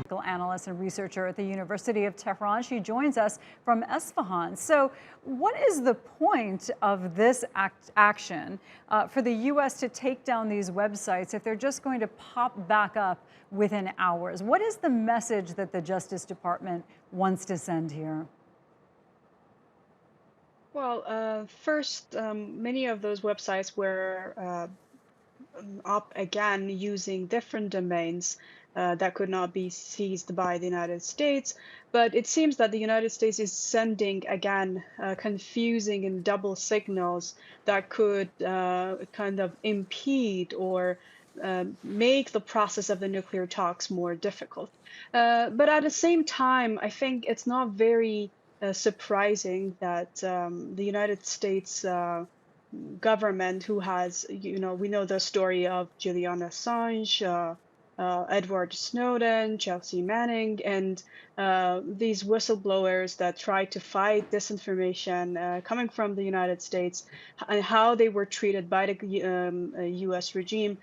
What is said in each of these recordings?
political analyst and researcher at the University of Tehran. She joins us from Esfahan. So what is the point of this action for the U.S. to take down these websites if they're just going to pop back up within hours? What is the message that the Justice Department wants to send here? Well, first, many of those websites were up again using different domains that could not be seized by the United States. But it seems that the United States is sending again confusing and double signals that could kind of impede or make the process of the nuclear talks more difficult. But at the same time, I think it's not very surprising that the United States government who has, we know the story of Julian Assange, Edward Snowden, Chelsea Manning, and these whistleblowers that try to fight disinformation coming from the United States and how they were treated by the US regime.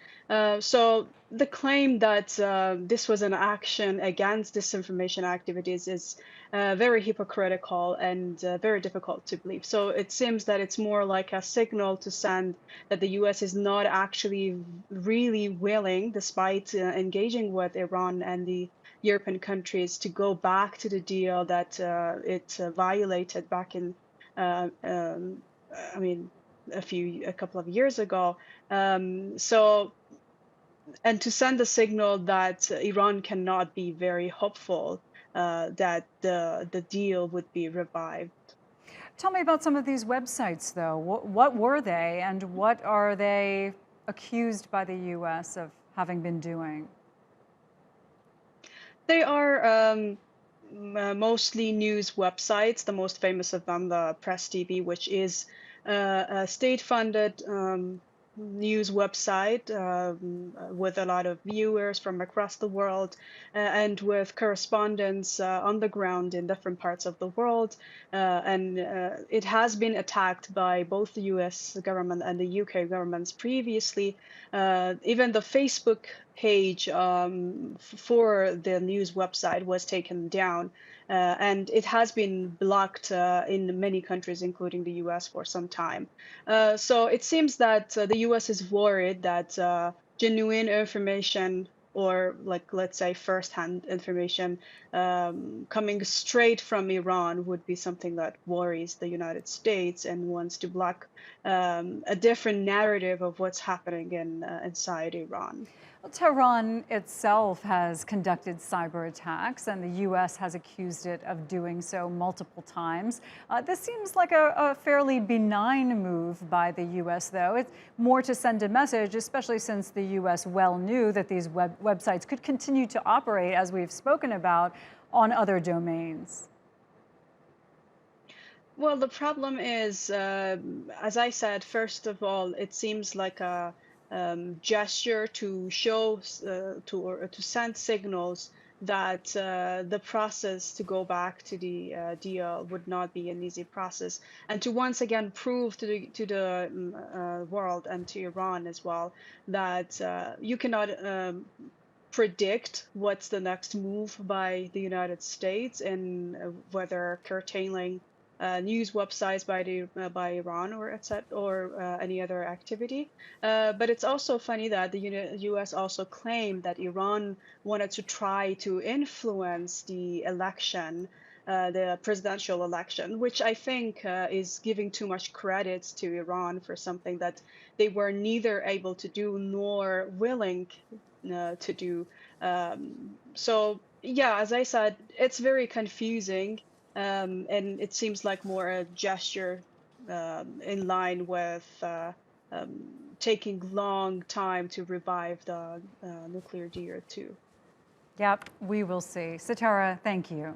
So the claim that this was an action against disinformation activities is very hypocritical and very difficult to believe. So it seems that it's more like a signal to send that the US is not actually really willing, despite engaging with Iran and the European countries, to go back to the deal that it violated back in, I mean, a couple of years ago. And to send a signal that Iran cannot be very hopeful that the deal would be revived. Tell me about some of these websites, though. What were they, and what are they accused by the U.S. of having been doing? They are mostly news websites, the most famous of them, the Press TV, which is a state-funded news website with a lot of viewers from across the world and with correspondents on the ground in different parts of the world. And it has been attacked by both the US government and the UK governments previously. Even the Facebook page for the news website was taken down. And it has been blocked in many countries, including the US, for some time. So it seems that the US is worried that genuine information, or like, let's say, firsthand information coming straight from Iran would be something that worries the United States and wants to block a different narrative of what's happening inside Iran. Well, Tehran itself has conducted cyber attacks, and the U.S. has accused it of doing so multiple times. This seems like a fairly benign move by the U.S., though. It's more to send a message, especially since the U.S. well knew that these websites could continue to operate, as we've spoken about, on other domains. Well, the problem is, as I said, first of all, it seems like a gesture to show or to send signals that the process to go back to the deal would not be an easy process, and to once again prove to the world and to Iran as well that you cannot predict what's the next move by the United States and whether curtailing news websites by Iran or etc. or any other activity. But it's also funny that the U.S. also claimed that Iran wanted to try to influence the election, the presidential election, which I think is giving too much credit to Iran for something that they were neither able to do nor willing to do. So yeah, as I said, it's very confusing, and it seems like more a gesture in line with taking long time to revive the nuclear deal too. Yep, we will see. Sitara, thank you.